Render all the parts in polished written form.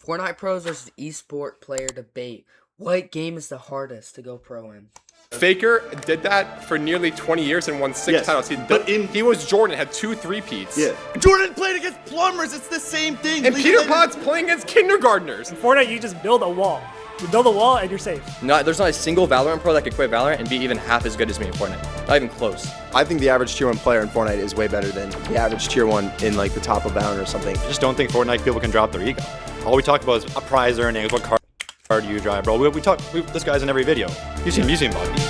Fortnite pros versus esport player debate. What game is the hardest to go pro in? Faker did that for nearly 20 years and won 6 titles. He was Jordan, had 2 3-peats. Yeah. Jordan played against plumbers. It's the same thing. And Peter Potts playing against kindergartners. In Fortnite, you just build a wall. You build a wall and you're safe. There's not a single Valorant pro that could quit Valorant and be even half as good as me in Fortnite. Not even close. I think the average tier 1 player in Fortnite is way better than the average tier 1 in like the top of Valorant or something. I just don't think Fortnite people can drop their ego. All we talk about is a prize earnings, what car do you drive, bro. This guy's in every video. You've seen Bobby.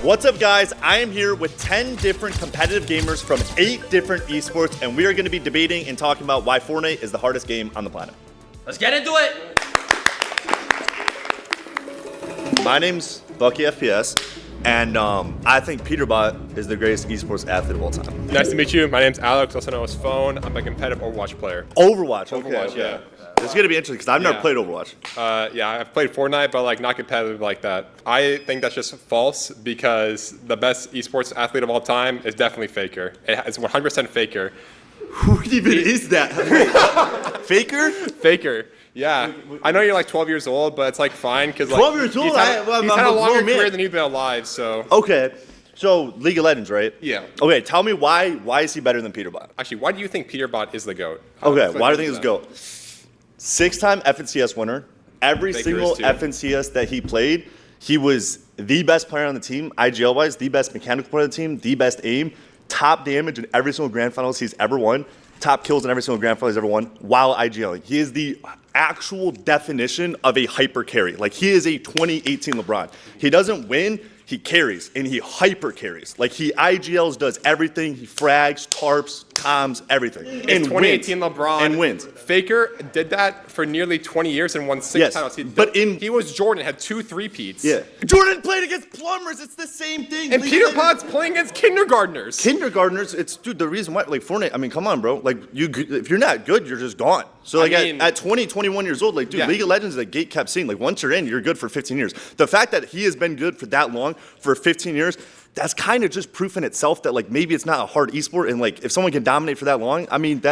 What's up, guys? I am here with 10 different competitive gamers from 8 different esports, and we are going to be debating and talking about why Fortnite is the hardest game on the planet. Let's get into it. My name's Bucky FPS, and I think Peterbot is the greatest esports athlete of all time. Nice to meet you. My name's Alex, also known as Phone. I'm a competitive Overwatch player. Overwatch, Overwatch, yeah. This is going to be interesting because I've never played Overwatch. Yeah, I've played Fortnite, but like not competitive like that. I think that's just false because the best esports athlete of all time is definitely Faker. It's 100% Faker. Who even is that? Faker? Faker. Yeah. I know you're like 12 years old, but it's like fine because like 12 years old? He's had a longer career than you've been alive, so. Okay. So, League of Legends, right? Yeah. Okay, tell me why is he better than Peterbot? Actually, why do you think Peterbot is the GOAT? Okay, why do you think he's the GOAT? 6-time FNCS winner. Every single FNCS that he played, he was the best player on the team, IGL-wise, the best mechanical player on the team, the best aim, top damage in every single grand finals he's ever won, top kills in every single grand final he's ever won, while IGLing. He is the actual definition of a hyper carry. Like, he is a 2018 LeBron. He doesn't win, he carries, and he hyper carries. Like, he IGLs, does everything, he frags, tarps, comms, everything. And 2018 LeBron. And wins. Faker did that for nearly 20 years and won 6 titles. He was Jordan, had 2 3-peats. Yeah. Jordan played against plumbers. It's the same thing. And Peter Potts playing against kindergartners. Kindergartners, dude, the reason why, like, Fortnite, I mean, come on, bro. Like, if you're not good, you're just gone. So, like, at 20, 21 years old, like, dude, League of Legends is a gate kept scene. Like, once you're in, you're good for 15 years. The fact that he has been good for that long, for 15 years, that's kind of just proof in itself that, like, maybe it's not a hard esport. And, like, if someone can dominate for that long, I mean,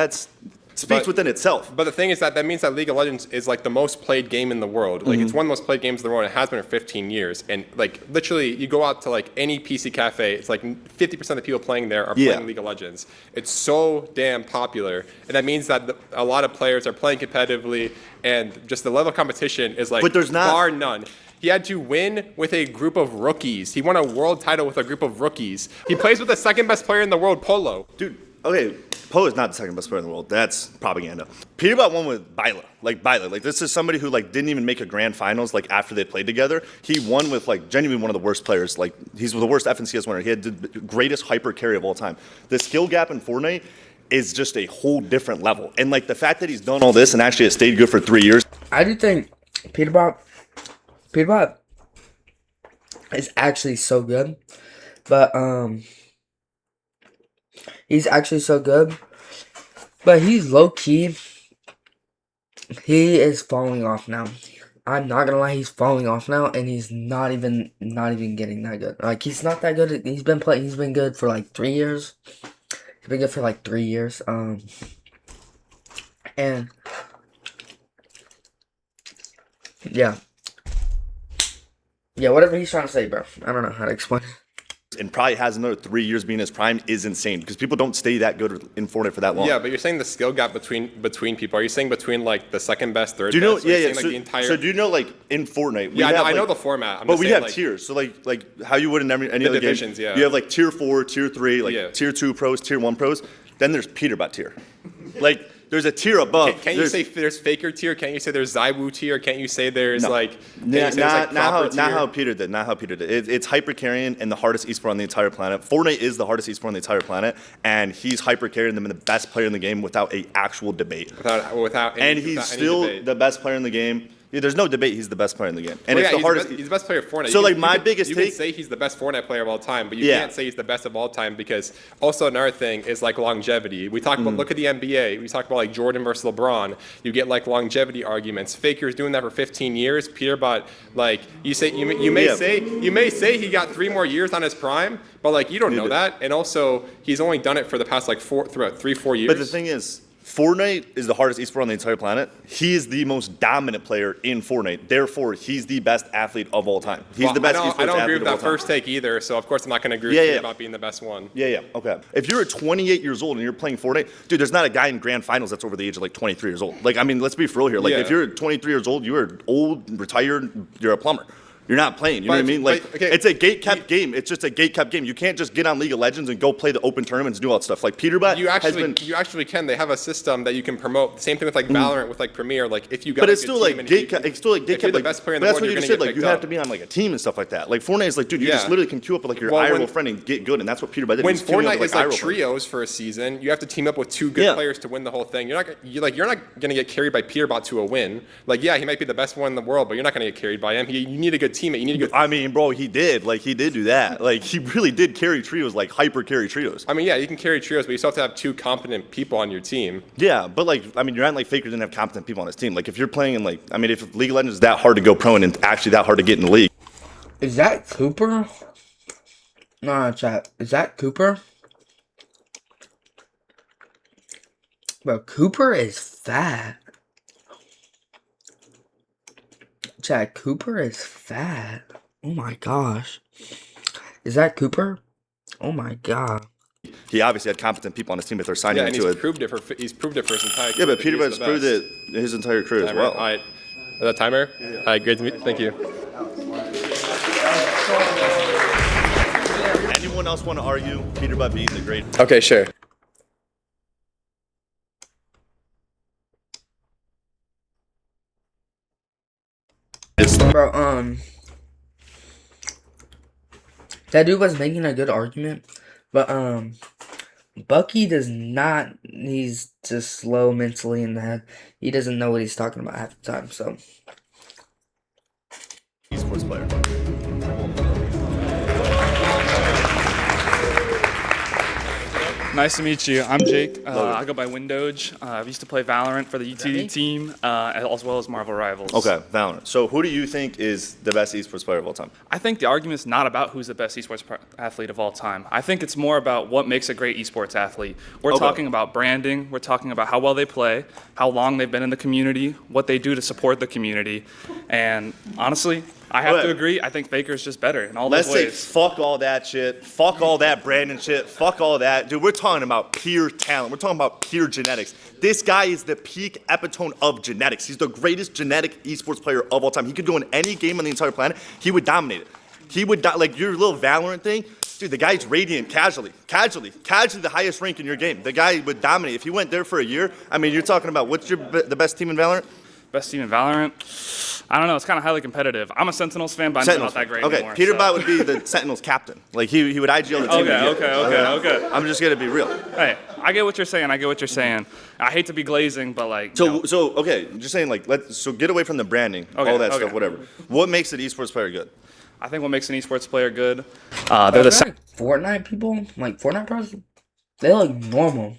speaks within itself. But the thing is that means that League of Legends is like the most played game in the world. Like, it's one of the most played games in the world. And it has been for 15 years. And like, literally, you go out to like any PC cafe, it's like 50% of the people playing there are playing League of Legends. It's so damn popular. And that means that a lot of players are playing competitively, and just the level of competition is like bar none. He had to win with a group of rookies. He won a world title with a group of rookies. He plays with the second best player in the world, Polo. Dude, okay, Polo is not the second best player in the world. That's propaganda. Peterbot won with Byla. Like, this is somebody who, like, didn't even make a grand finals, like, after they played together. He won with, like, genuinely one of the worst players. Like, he's the worst FNCS winner. He had the greatest hyper carry of all time. The skill gap in Fortnite is just a whole different level. And, like, the fact that he's done all this and actually has stayed good for 3 years. I do think Peterbot is actually so good, but he's actually so good, but he's low key. He is falling off now. I'm not gonna lie, he's falling off now, and he's not even getting that good. Like, he's not that good. He's been good for like 3 years. He's been good for like 3 years. And yeah, whatever he's trying to say, bro. I don't know how to explain it. And probably has another 3 years being his prime is insane because people don't stay that good in Fortnite for that long. Yeah, but you're saying the skill gap between people. Are you saying between like the second best, third do you know, best? Yeah. Like, the entire... So do you know, like, in Fortnite? I know the format. But we have tiers. So like how you would in any other divisions, game. You have like tier 4, tier 3, like tier 2 pros, tier 1 pros. Then there's Peterbot tier. Like, there's a tier above. Can't you say there's Faker tier? Can't you say there's Zywoo tier? Can't you say there's not how Peter did. Not how Peter did. It's hyper carrying and the hardest esport on the entire planet. Fortnite is the hardest esport on the entire planet, and he's hyper carrying them and the best player in the game without a actual debate. Without any and he's still the best player in the game. Yeah, there's no debate. He's the best player in the game, and Well, it's yeah, the hardest. He's the best player of Fortnite. So, like, my biggest you take. can say he's the best Fortnite player of all time, but you Yeah. can't say he's the best of all time because also another thing is like longevity. We talk about look at the NBA. We talk about like Jordan versus LeBron. You get like longevity arguments. Faker's doing that for 15 years. Peterbot, like you may say he got 3 more years on his prime, but like you don't know that. And also he's only done it for the past like 4 years. But the thing is, Fortnite is the hardest esport on the entire planet. He is the most dominant player in Fortnite. Therefore, he's the best athlete of all time. He's the best esports athlete of all time. I don't agree with that first take either, so of course I'm not going to agree with you about being the best one. Yeah, okay. If you're 28 years old and you're playing Fortnite, dude, there's not a guy in grand finals that's over the age of like 23 years old. Like, I mean, let's be for real here. Like, if you're 23 years old, you're old, retired, you're a plumber. You're not playing. You know what I mean? Like, it's a gate-kept game. It's just a gate-kept game. You can't just get on League of Legends and go play the open tournaments and do all that stuff. Like Peterbot you actually can. They have a system that you can promote. Same thing with like Valorant with like Premier. Like if you got but a it's good still team like and it's still like gate kept. the Like, best player in but the that's world, what you you're just gonna said. get Like you have picked to be on like a team and stuff like that. Like Fortnite is like, dude, you just literally can queue up with like your IRL friend and get good, and that's what Peterbot did. When He's queuing up Fortnite with, is like IRL trios for a season, you have to team up with 2 good players to win the whole thing. You're not gonna get carried by Peterbot to a win. Like yeah, he might be the best one in the world, but you're not gonna get carried by him. You need a good teammate. You need a good. I mean, bro, he did. Like he did do that. Like he really did carry trios, like hyper carry trios. I mean, yeah, you can carry trios, but you still have to have 2 competent people on your team. Yeah, but like, I mean, you're not like Faker didn't have competent people on his team. Like if you're playing in like, I mean, if League of Legends is that hard to go pro and actually that hard to get in the league. Is that Cooper? No, chat. Is that Cooper? Bro, Cooper is fat. Chat, Cooper is fat. Oh my gosh. Is that Cooper? Oh my god. He obviously had competent people on his team if they're signing and into he's it. proved it for his entire career. Yeah, but Peterbot's proved it his entire career as well. All right. Is that timer? Yeah. All right, great to meet you. Thank you. Anyone else want to argue Peterbot being the great? Okay, sure. Bro, that dude was making a good argument, but Bucky does not. He's just slow mentally in the head. He doesn't know what he's talking about half the time. So, Esports player. Nice to meet you. I'm Jake. I go by Windoge. I used to play Valorant for the UTD team, as well as Marvel Rivals. Okay, Valorant. So who do you think is the best esports player of all time? I think the argument's not about who's the best esports athlete of all time. I think it's more about what makes a great esports athlete. We're talking about branding. We're talking about how well they play, how long they've been in the community, what they do to support the community. And honestly, I have to agree. I think Faker's just better in all those ways. Let's say fuck all that shit. Fuck all that Brandon shit. Fuck all that. Dude, we're talking about pure talent. We're talking about pure genetics. This guy is the peak epitome of genetics. He's the greatest genetic esports player of all time. He could go in any game on the entire planet. He would dominate it. He would, like your little Valorant thing. Dude, the guy's radiant casually the highest rank in your game. The guy would dominate. If he went there for a year, I mean, you're talking about what's the best team in Valorant? Best team in Valorant? I don't know. It's kind of highly competitive. I'm a Sentinels fan, but I'm not that great anymore. Okay, Peterbot would be the Sentinels captain. Like, he would IGL the team. Okay. I'm just going to be real. Hey, I get what you're saying. I hate to be glazing, but like. So okay, just saying, like, so get away from the branding, all that stuff, whatever. What makes an esports player good? I think what makes an esports player good, they're the like Fortnite people, like Fortnite pros, they look normal.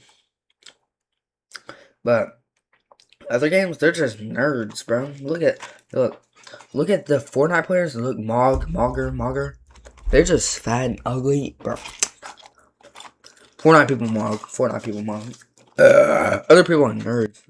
But other games, they're just nerds, bro. Look at the Fortnite players. Look, Mogger. They're just fat and ugly, bro. Fortnite people Mog. Other people are nerds.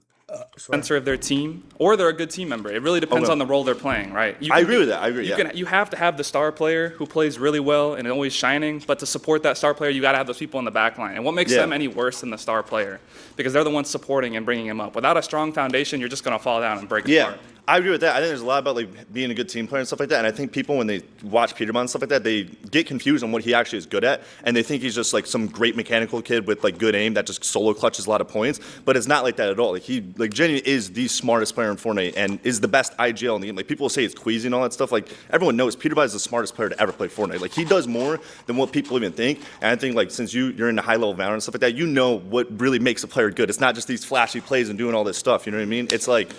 Center of their team, or they're a good team member. It really depends on the role they're playing, right? I agree with that. You have to have the star player who plays really well and always shining, but to support that star player, you got to have those people in the back line. And what makes them any worse than the star player? Because they're the ones supporting and bringing him up. Without a strong foundation, you're just going to fall down and break apart. I agree with that. I think there's a lot about like being a good team player and stuff like that. And I think people, when they watch Peterbot and stuff like that, they get confused on what he actually is good at, and they think he's just like some great mechanical kid with like good aim that just solo clutches a lot of points. But it's not like that at all. Like he genuinely is the smartest player in Fortnite and is the best IGL in the game. Like people say it's queasy and all that stuff. Like everyone knows Peterbot is the smartest player to ever play Fortnite. Like he does more than what people even think. And I think like since you're into high level Valorant and stuff like that, you know what really makes a player good. It's not just these flashy plays and doing all this stuff. You know what I mean? It's like.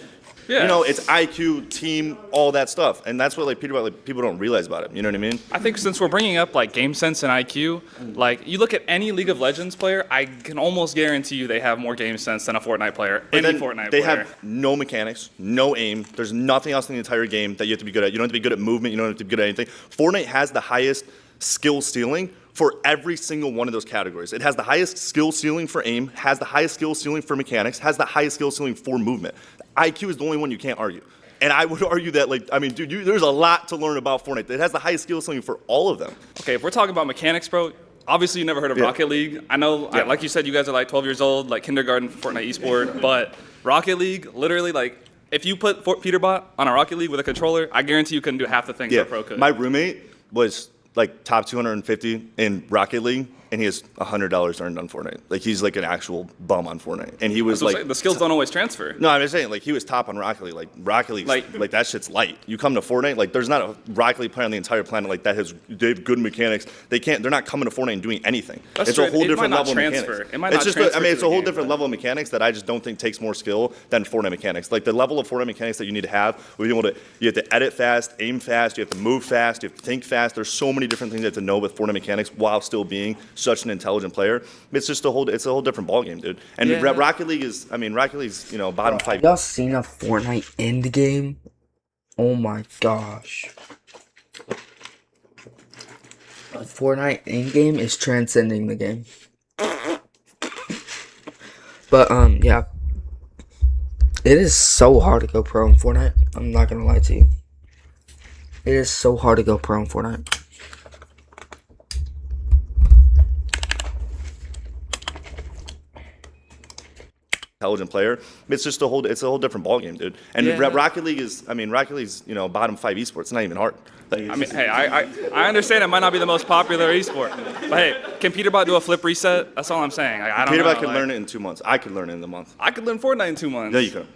Yeah. You know, it's IQ, team, all that stuff, and that's what like people don't realize about it. You know what I mean? I think since we're bringing up like game sense and IQ, like you look at any League of Legends player, I can almost guarantee you they have more game sense than a Fortnite player. But Any then Fortnite they player. have no mechanics, no aim. There's nothing else in the entire game that you have to be good at. You don't have to be good at movement. You don't have to be good at anything. Fortnite has the highest skill ceiling for every single one of those categories. It has the highest skill ceiling for aim, has the highest skill ceiling for mechanics, has the highest skill ceiling for movement. IQ is the only one you can't argue. And I would argue that, like, I mean, dude, there's a lot to learn about Fortnite. It has the highest skill ceiling for all of them. Okay, if we're talking about mechanics, bro, obviously you never heard of Rocket League. I know, like you said, you guys are like 12 years old, like kindergarten Fortnite esport, but Rocket League, literally, like, if you put Peterbot on a Rocket League with a controller, I guarantee you couldn't do half the things a pro could. My roommate was like top 250 in Rocket League, and he has $100 earned on Fortnite. Like, he's like an actual bum on Fortnite, and he was like, the skills don't always transfer. No, I'm just saying, like, he was top on Rocket League. Like, Rocket League, like that shit's light. You come to Fortnite, like, there's not a Rocket League player on the entire planet like that they have good mechanics. They're not coming to Fortnite and doing anything. It's a whole different level of transfer. mechanics. It might not it's transfer. it's a whole different level of mechanics that I just don't think takes more skill than Fortnite mechanics. Like, the level of Fortnite mechanics that you need to have, you have to edit fast, aim fast, you have to move fast, you have to think fast. There's so many different things you have to know with Fortnite mechanics while still being such an intelligent player. It's just a whole different ballgame, dude. And Rocket League's, you know, bottom 5. Y'all seen a Fortnite end game? Oh my gosh. A Fortnite end game is transcending the game. But yeah. It is so hard to go pro in Fortnite. I'm not gonna lie to you. It is so hard to go pro in Fortnite. Intelligent player. It's just a whole different ballgame, dude. And Rocket League's, you know, bottom 5 esports. It's not even hard. Like, I mean, hey, I understand it might not be the most popular esport, but hey, can Peterbot do a flip reset? That's all I'm saying. I don't know. Peterbot can learn it in 2 months. I could learn it in a month. I could learn Fortnite in 2 months. No, you could.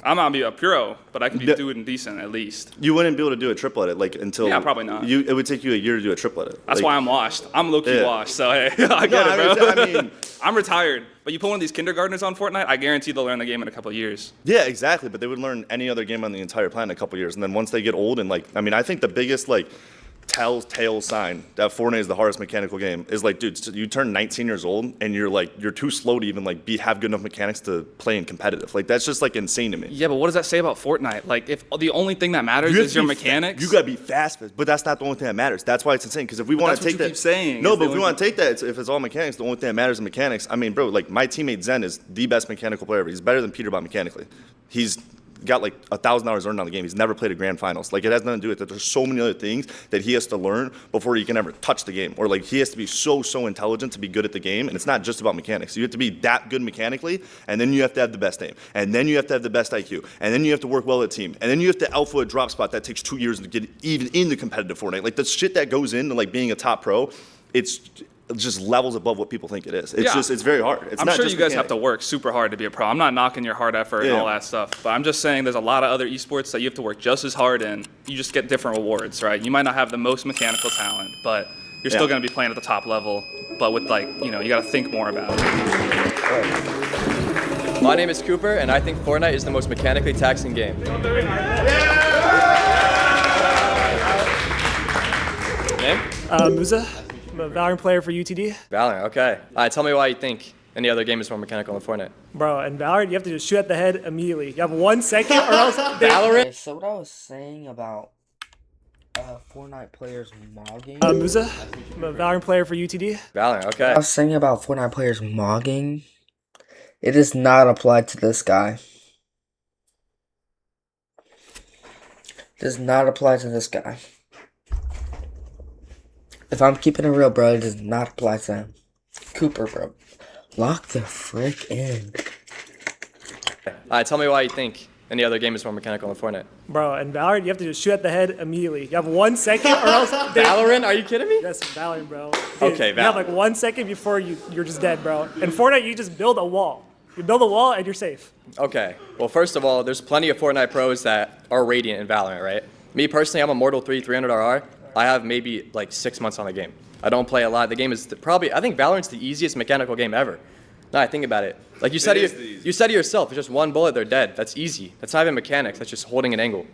I'm not be a pro, but I can do it decent at least. You wouldn't be able to do a triplet it like until. Yeah, probably not. It would take you a year to do a triplet it. That's why I'm washed. I'm low-key washed, so hey, I get it, bro. I mean, I'm retired, but you put one of these kindergartners on Fortnite, I guarantee they'll learn the game in a couple of years. Yeah, exactly. But they would learn any other game on the entire planet in a couple of years, and then once they get old and I think the biggest telltale sign that Fortnite is the hardest mechanical game is dude, you turn 19 years old and you're too slow to even have good enough mechanics to play in competitive. That's just insane to me. Yeah, but what does that say about Fortnite? If the only thing that matters is your mechanics, you gotta be fast, but that's not the only thing that matters. That's why it's insane. Because if we want to take that, keep saying no, but if we want to take that, if it's all mechanics, the only thing that matters is mechanics. I mean, bro, my teammate Zen is the best mechanical player ever. He's better than Peterbot mechanically. He's got 1,000 hours earned on the game. He's never played a grand finals. It has nothing to do with it. There's so many other things that he has to learn before he can ever touch the game. Or he has to be so intelligent to be good at the game. And it's not just about mechanics. You have to be that good mechanically, and then you have to have the best aim. And then you have to have the best IQ. And then you have to work well at team. And then you have to alpha a drop spot that takes 2 years to get even into competitive Fortnite. The shit that goes into being a top pro, it's just levels above what people think it is. It's very hard. I'm sure you guys have to work super hard to be a pro. I'm not knocking your hard effort and all that stuff, but I'm just saying there's a lot of other esports that you have to work just as hard in. You just get different rewards, right? You might not have the most mechanical talent, but you're still going to be playing at the top level, but with you got to think more about it. My name is Cooper, and I think Fortnite is the most mechanically taxing game. Name? Musa. I'm a Valorant player for UTD. Valorant, okay. All right, tell me why you think any other game is more mechanical than Fortnite. Bro, in Valorant, you have to just shoot at the head immediately. You have 1 second or else... Valorant? Okay, so what I was saying about Fortnite players mogging... Musa. I'm a Valorant player for UTD. Valorant, okay. I was saying about Fortnite players mogging, it is not applied to this guy. It does not apply to this guy. If I'm keeping it real, bro, it does not apply to him. Cooper, bro. Lock the frick in. Alright, tell me why you think any other game is more mechanical than Fortnite. Bro, in Valorant, you have to just shoot at the head immediately. You have 1 second or else... Valorant? Are you kidding me? Yes, Valorant, bro. Dude, Okay, Valorant. You have 1 second before you're just dead, bro. In Fortnite, you just build a wall. You build a wall and you're safe. Okay. Well, first of all, there's plenty of Fortnite pros that are radiant in Valorant, right? Me personally, I'm a Mortal 3 300RR. I have maybe 6 months on the game. I don't play a lot. The game is I think Valorant's the easiest mechanical game ever. Nah, think about it. Like you said, you said to yourself, it's just one bullet, they're dead. That's easy. That's not even mechanics. That's just holding an angle.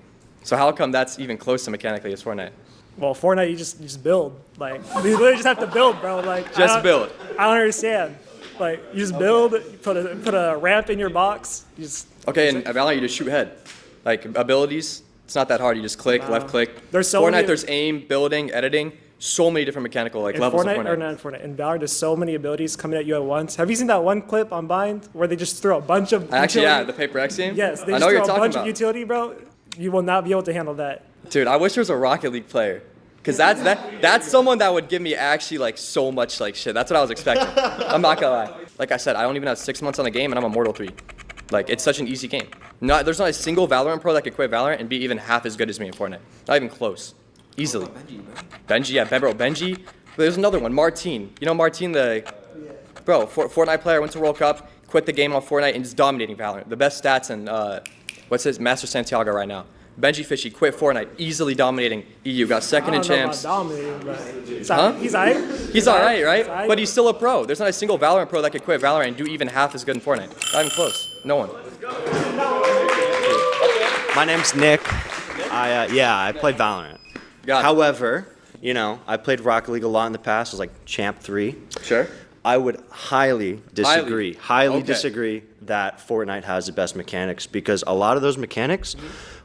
So how come that's even close to mechanically as Fortnite? Well, Fortnite, you just build. Like, you literally just have to build, bro. Like, Just build. I don't understand. Like, you just build, you put a ramp in your box. You just. Okay, and Valorant, you just shoot head. Like abilities, it's not that hard. You just click, left click. There's so Fortnite, many- there's aim, building, editing. So many different mechanical like levels Fortnite, of or Fortnite. not Fortnite, in Valorant, there's so many abilities coming at you at once. Have you seen that one clip on Bind where they just throw a bunch of Actually, yeah, utility? the Paper X game. Yes, they I just know what throw you're a talking bunch about. of utility, bro. You will not be able to handle that. Dude, I wish there was a Rocket League player. Cause that's someone that would give me actually like so much like shit. That's what I was expecting. I'm not gonna lie. Like I said, I don't even have 6 months on the game and I'm a Mortal 3. Like it's such an easy game. There's not a single Valorant pro that could quit Valorant and be even half as good as me in Fortnite. Not even close. Easily. Benji, yeah, bro. Benji. There's another one, Martine. You know Martine, bro, Fortnite player, went to World Cup, quit the game on Fortnite and is dominating Valorant. The best stats in what's his Master Santiago right now. Benji Fishy quit Fortnite, easily dominating EU, got second in champs. Dominating, but he's Huh? He's alright. He's alright, right? aight. But he's still a pro. There's not a single Valorant pro that could quit Valorant and do even half as good in Fortnite. Not even close. No one. My name's Nick. I play Valorant. Got it. However, I played Rocket League a lot in the past. I was like Champ 3. Sure. I would highly disagree. Okay. Disagree that Fortnite has the best mechanics because a lot of those mechanics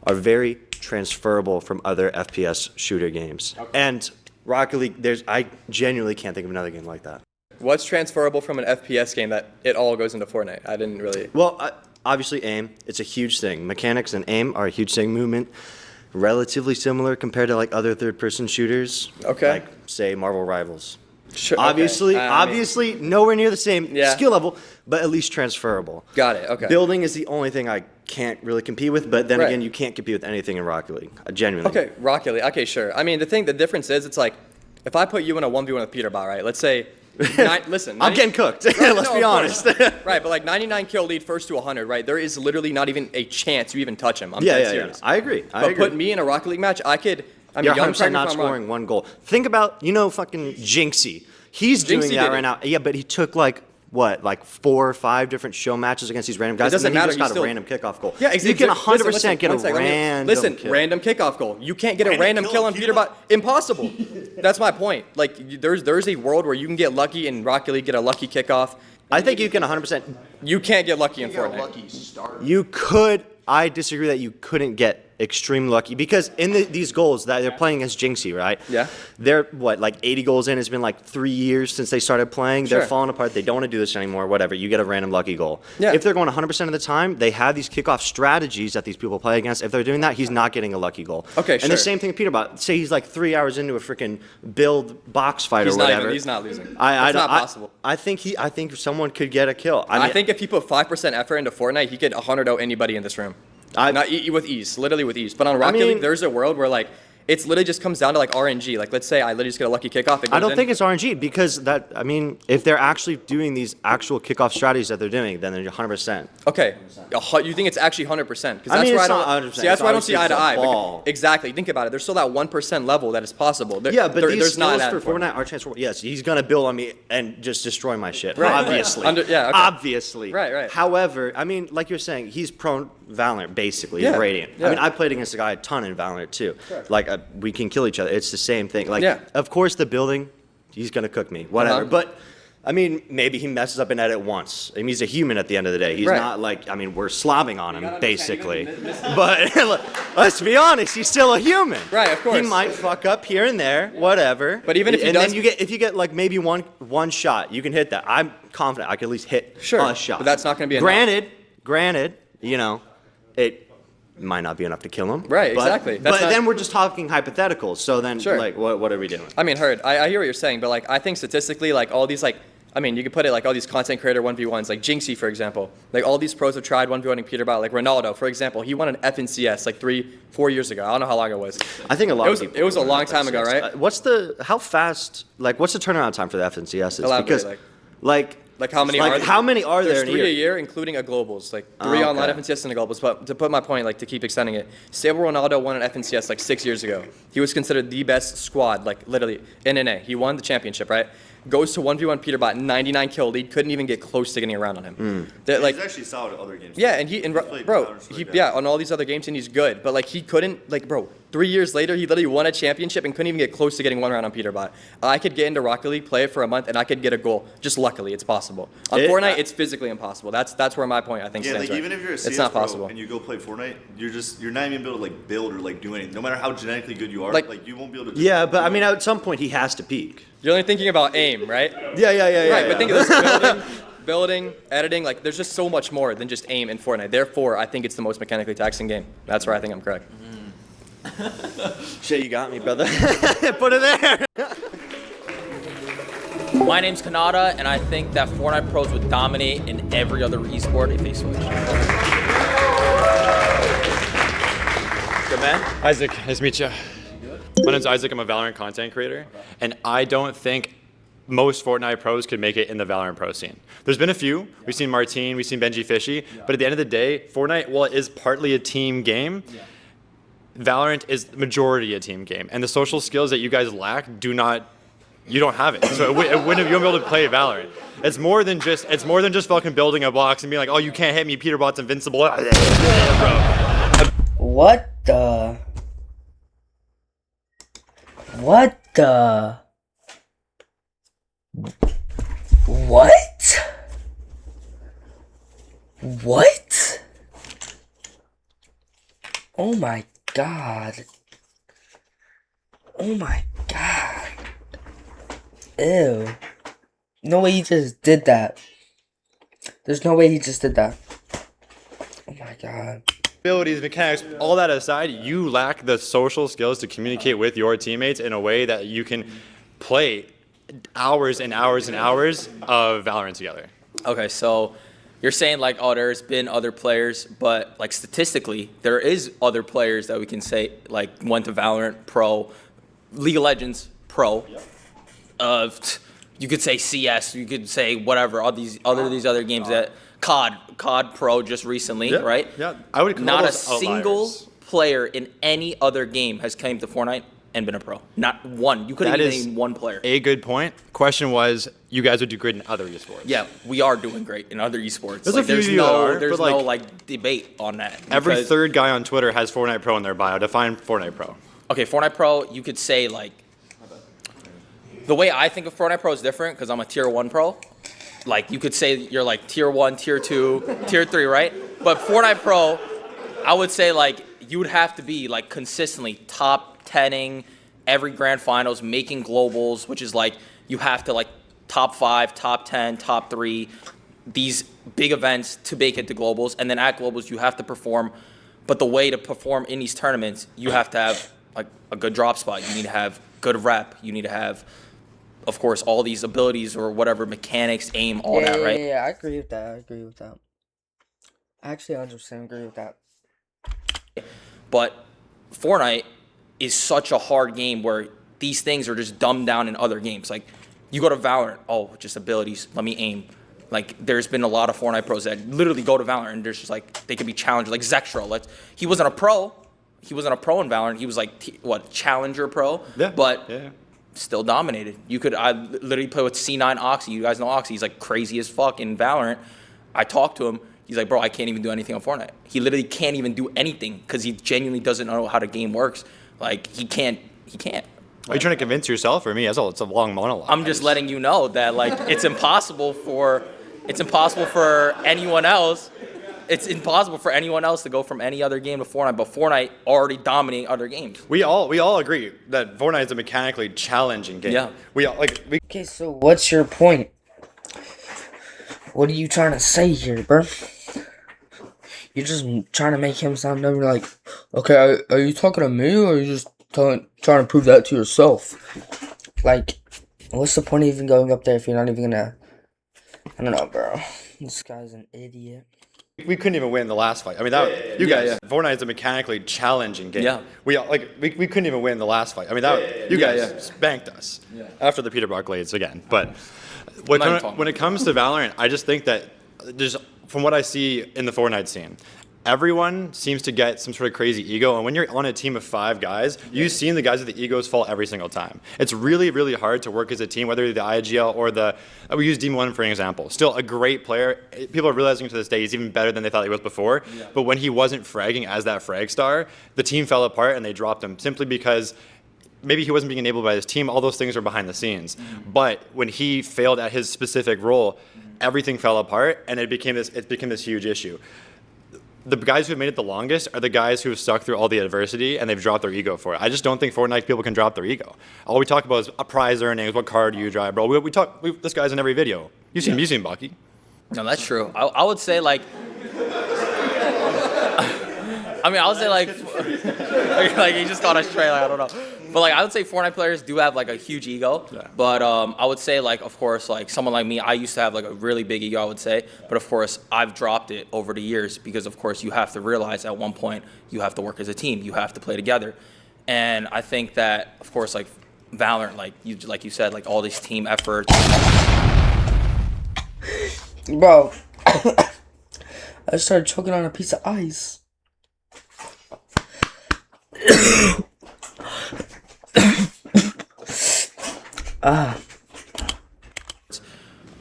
are very transferable from other FPS shooter games. And Rocket League, I genuinely can't think of another game like that. What's transferable from an FPS game that it all goes into Fortnite? I didn't really. Well, obviously aim. It's a huge thing. Mechanics and aim are a huge thing. Movement, relatively similar compared to like other third-person shooters. Okay. Like say Marvel Rivals. Sure. Obviously, okay. obviously, nowhere near the same Yeah. skill level, but at least transferable. Got it. Okay. Building is the only thing I can't really compete with, but then Right. again, you can't compete with anything in Rocket League. Genuinely. Okay, Rocket League. Okay, sure. I mean, the difference is, it's like, if I put you in a 1v1 with Peter Bot, right? Let's say, listen. I'm getting cooked. Let's No, be of course. honest. Right, but like 99 kill lead first to 100, right? There is literally not even a chance you even touch him. I'm dead serious. I agree. But put me in a Rocket League match, I could. I mean, You're young 100% Frank, not if I'm wrong. scoring one goal. Think about, fucking Jinxie. He's doing Jinxie that did right it. now. Yeah, but he took like 4 or 5 different show matches against these random guys. doesn't and then matter, he just got he's still- a random kickoff goal. Yeah, exactly. You can 100% get a random Listen, kill. random kickoff goal. You can't get a random kill on Peter Bot. Impossible. That's my point. Like, there's a world where you can get lucky in Rocket League, get a lucky kickoff. I think you can 100%. You can't get lucky in Fortnite. You could. I disagree that you couldn't get extreme lucky because in these goals that they're playing against Jinxie, right? Yeah. They're 80 goals in. It's been like 3 years since they started playing. Sure. They're falling apart. They don't want to do this anymore. Whatever. You get a random lucky goal. Yeah. If they're going 100% of the time, they have these kickoff strategies that these people play against. If they're doing that, he's not getting a lucky goal. Okay, And sure. the same thing with Peter Bot. Say he's like 3 hours into a freaking build box fight He's or not whatever. he's not losing. It's I not don't- possible. I think someone could get a kill. I think if he put 5% effort into Fortnite, he could 100-0 anybody in this room. With ease, literally with ease. But on Rocket League, there's a world where like it's literally just comes down to like RNG. Like let's say I literally just get a lucky kickoff. It goes I don't in. think it's RNG because if they're actually doing these actual kickoff strategies that they're doing, then they're 100%. Okay, you think it's actually 100%? Because that's I mean, where I it's don't. not 100%. See, that's where I don't see eye to It's a eye. ball. Exactly. Think about it. There's still that 1% level that is possible. Yeah, but these there's not skills that for Fortnite are transferable. Yes, he's gonna build on me and just destroy my shit. Right, Obviously. right. Okay. Obviously. Right. However, like you're saying, he's prone Valorant basically. Yeah, He's Radiant. yeah. I mean, I played against a guy a ton in Valorant too. Like we can kill each other. It's the same thing. Like, Yeah. of course, the building, he's gonna cook me. Whatever. Uh-huh. But. I mean, maybe he messes up an edit once. I mean, he's a human at the end of the day. He's Right. not like, we're slobbing on him, basically. But let's be honest, he's still a human. Right, of course. He might fuck up here and there, whatever. But even if he and does- then if you get like maybe one shot, you can hit that. I'm confident I can at least hit Sure, a shot. but that's not gonna be enough. Granted, it might not be enough to kill him. Right, but- exactly. But That's not- then we're just talking hypotheticals. So then, Sure. like, what are we doing? I mean, I hear what you're saying, but like I think statistically, like all these like. I mean, you could put it like all these content creator 1v1s, like Jinxie, for example. Like all these pros have tried 1v1ing Peter Bot. Like Ronaldo, for example, he won an FNCS like 3-4 years ago. I don't know how long it was. I think a lot It of was- people. it was a win long time ago, FNCS. right? What's how fast? Like, what's the turnaround time for the FNCS? Elaborate, Because, like how many are there? how many are there There's in 3 a a year? year, including a globals. Like 3 Oh, online okay. FNCS and a globals. But to put my point, like to keep extending it, Stable Ronaldo won an FNCS like 6 years ago. He was considered the best squad, like literally in NA. He won the championship, right? goes to 1v1 Peterbot, 99 kill lead, couldn't even get close to getting around on him. Like, he's actually solid at other games. yeah, and bro, on all these other games, and he's good. But like, he couldn't, like, bro, 3 years later, he literally won a championship and couldn't even get close to getting one round on Peterbot. I could get into Rocket League, play it for a month, and I could get a goal. Just luckily, it's possible. On Fortnite, it's physically impossible. That's where my point, I think, Yeah, stands. like, even if you're a CS it's not pro possible. and you go play Fortnite, you're not even able to like build or like do anything. No matter how genetically good you are, Like- like you won't be able to. Yeah, but I mean, at some point he has to peak. You're only thinking about aim, right? Yeah. Right, but think of this, building, editing, like, there's just so much more than just aim in Fortnite. Therefore, I think it's the most mechanically taxing game. That's where I think I'm correct. Shit, you got me, brother. Put it there. My name's Kanata, and I think that Fortnite pros would dominate in every other esport if they switch. Good man. Isaac, nice to meet you. My name's Isaac. I'm a Valorant content creator, and I don't think most Fortnite pros could make it in the Valorant pro scene. There's been a few. We've seen Martine, we've seen Benji Fishy, but at the end of the day, Fortnite, while it is partly a team game, Valorant is majority a team game, and the social skills that you guys lack you don't have it. So you won't be able to play Valorant. It's more than just fucking building a box and being like, oh, you can't hit me, Peterbot's invincible. Bro. What the? What the? What? What? Oh my god. Oh my god. Ew. No way he just did that. There's no way he just did that. Oh my god. Abilities, mechanics, all that aside, you lack the social skills to communicate with your teammates in a way that you can play hours and hours and hours of Valorant together. Okay, so you're saying like, oh, there's been other players, but like statistically, there is other players that we can say like went to Valorant Pro, League of Legends Pro. You could say CS, you could say whatever, all these other games that COD Pro just recently, right? Yeah, I would call Not a those single outliers. player in any other game has came to Fortnite and been a pro. Not one. You couldn't That even is name one player. A good point. Question was, you guys would do great in other esports. Yeah, we are doing great in other esports. There's a few there's of you that aren't, there's but, no like, like debate on that. Every because- third guy on Twitter has Fortnite Pro in their bio. Define Fortnite Pro. Okay, Fortnite Pro, you could say like the way I think of Fortnite Pro is different because I'm a tier 1 pro. Like you could say you're like tier 1, tier 2, tier 3, right? But Fortnite Pro, I would say like you would have to be like consistently top 10ing every grand finals, making globals, which is like you have to like top 5, top 10, top 3, these big events to make it to globals, and then at globals you have to perform. But the way to perform in these tournaments, you have to have like a good drop spot. You need to have good rep. You need to have, of course, all these abilities or whatever, mechanics, aim, all that, right? Yeah, I agree with that. I actually 100% agree with that. But Fortnite is such a hard game where these things are just dumbed down in other games. Like, you go to Valorant, oh, just abilities, let me aim. Like, there's been a lot of Fortnite pros that literally go to Valorant and there's just like, they could be challenged. Like Zextro, he wasn't a pro. He wasn't a pro in Valorant. He was like, challenger pro? Yeah. But yeah. still dominated. I literally play with C9 Oxy. You guys know Oxy. He's like crazy as fuck in Valorant. I talked to him. He's like, bro, I can't even do anything on Fortnite. He literally can't even do anything because he genuinely doesn't know how the game works. Like, he can't. Are you trying to convince yourself or me? It's a long monologue. I'm just letting you know that like it's impossible for anyone else. It's impossible for anyone else to go from any other game to Fortnite, but Fortnite already dominating other games. We all agree that Fortnite is a mechanically challenging game. Yeah. Okay, so what's your point? What are you trying to say here, bro? You're just trying to make him sound dumb. You're like, okay, are you talking to me or are you just trying to prove that to yourself? Like, what's the point of even going up there if you're not even gonna... I don't know, bro. This guy's an idiot. We couldn't even win the last fight. I mean, Fortnite is a mechanically challenging game. Yeah. We couldn't even win the last fight. I mean, you guys spanked us after the Peter Buck Glades again. But when it comes to Valorant, I just think that from what I see in the Fortnite scene, everyone seems to get some sort of crazy ego. And when you're on a team of 5 guys, you've seen the guys with the egos fall every single time. It's really, really hard to work as a team, whether you're the IGL or we use Demon 1 for an example. Still a great player. People are realizing to this day he's even better than they thought he was before. Yeah. But when he wasn't fragging as that frag star, the team fell apart and they dropped him simply because maybe he wasn't being enabled by his team. All those things are behind the scenes. Mm-hmm. But when he failed at his specific role, everything fell apart and it became this huge issue. The guys who have made it the longest are the guys who have stuck through all the adversity and they've dropped their ego for it. I just don't think Fortnite people can drop their ego. All we talk about is prize earnings, what car do you drive, bro. This guy's in every video. You've seen Bucky. No, that's true. I would say like, I would say like he just got us straight. Like, I don't know, but like I would say Fortnite players do have like a huge ego. Yeah. But I would say like of course like someone like me, I used to have like a really big ego. I would say, but of course I've dropped it over the years because of course you have to realize at one point you have to work as a team. You have to play together, and I think that of course like Valorant, like you said, like all these team efforts. Bro, I started choking on a piece of ice.